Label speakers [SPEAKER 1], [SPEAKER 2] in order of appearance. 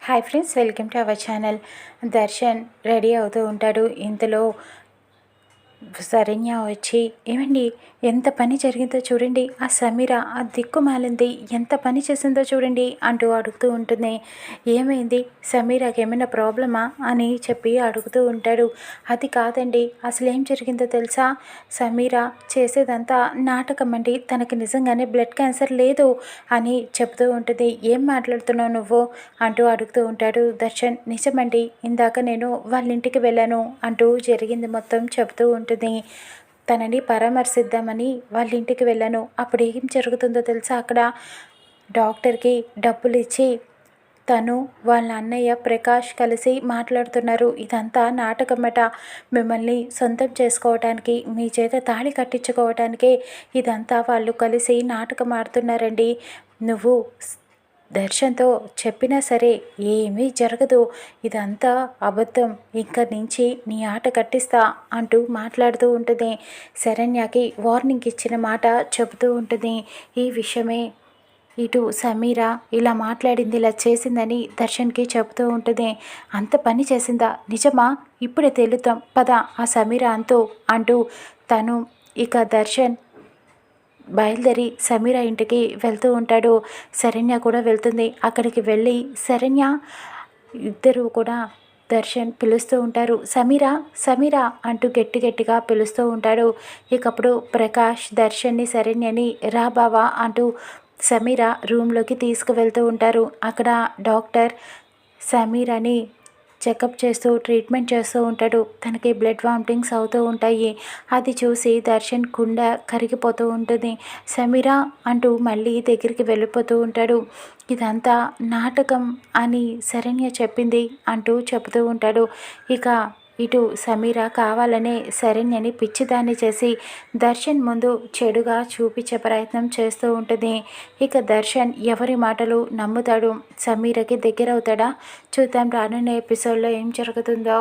[SPEAKER 1] Hi friends, welcome to our channel. Darshan ready అవుతూ ఉంటాడు. ఇంతలో శరణ్య వచ్చి, ఏమండి ఎంత పని జరిగిందో చూడండి, ఆ సమీర ఆ దిక్కుమాలింది ఎంత పని చేసిందో చూడండి అంటూ అడుగుతూ ఉంటుంది. ఏమైంది, సమీరాకి ఏమైనా ప్రాబ్లమా అని చెప్పి అడుగుతూ ఉంటాడు. అది కాదండి, అసలు ఏం జరిగిందో తెలుసా, సమీర చేసేదంతా నాటకం అండి, తనకి నిజంగానే బ్లడ్ క్యాన్సర్ లేదు అని చెప్తూ ఉంటుంది. ఏం మాట్లాడుతున్నావు నువ్వు అంటూ అడుగుతూ ఉంటాడు దర్శన్. నిజమండి, ఇందాక నేను వాళ్ళ ఇంటికి వెళ్ళాను అంటూ జరిగింది మొత్తం చెబుతూ ఉంటుంది. తనని పరామర్శిద్దామని వాళ్ళ ఇంటికి వెళ్ళాను. అప్పుడు ఏం జరుగుతుందో తెలుసా, అక్కడ డాక్టర్కి డబ్బులు ఇచ్చి తను వాళ్ళ అన్నయ్య ప్రకాష్ కలిసి మాట్లాడుతున్నారు. ఇదంతా నాటకమట, మిమ్మల్ని సొంతం చేసుకోవటానికి, మీ చేత తాళి కట్టించుకోవటానికే ఇదంతా వాళ్ళు కలిసి నాటకం ఆడుతున్నారండి. నువ్వు దర్శన్తో చెప్పినా సరే ఏమీ జరగదు, ఇదంతా అబద్ధం, ఇంక నుంచి నీ ఆట కట్టిస్తా అంటూ మాట్లాడుతూ ఉంటుంది. శరణ్యకి వార్నింగ్ ఇచ్చిన మాట చెబుతూ ఉంటుంది. ఈ విషయమే ఇటు సమీర ఇలా మాట్లాడింది, ఇలా చేసిందని దర్శన్కి చెబుతూ ఉంటుంది. అంత పని చేసిందా, నిజమా, ఇప్పుడే తేలుతాం పద ఆ సమీర అంటూ తను ఇక దర్శన్ బయలుదేరి సమీర ఇంటికి వెళ్తూ ఉంటాడు. శరణ్య కూడా వెళ్తుంది. అక్కడికి వెళ్ళి శరణ్య ఇద్దరు కూడా దర్శన్ పిలుస్తూ ఉంటారు. సమీర సమీర అంటూ గట్టిగా పిలుస్తూ ఉంటాడు. ఇకప్పుడు ప్రకాష్ దర్శన్ని శరణ్యని రా బావా అంటూ సమీర రూమ్లోకి తీసుకువెళ్తూ ఉంటారు. అక్కడ డాక్టర్ సమీరని చెకప్ చేస్తూ ట్రీట్మెంట్ చేస్తూ ఉంటాడు. తనకి బ్లడ్ వామిటింగ్స్ అవుతూ ఉంటాయి. అది చూసి దర్శన్ కుండ కరిగిపోతూ ఉంటుంది. సమీర అంటూ మళ్ళీ దగ్గరికి వెళ్ళిపోతూ ఉంటాడు. ఇదంతా నాటకం అని శరణ్య చెప్పింది అంటూ చెబుతూ ఉంటాడు. ఇక ఇటు సమీర కావాలనే శరణ్యని పిచ్చిదాన్ని చేసి దర్శన్ ముందు చెడుగా చూపించే ప్రయత్నం చేస్తూ ఉంటుంది. ఇక దర్శన్ ఎవరి మాటలు నమ్ముతాడు, సమీరకి దగ్గర అవుతాడా, చూద్దాం రానున్న ఎపిసోడ్లో ఏం జరుగుతుందో.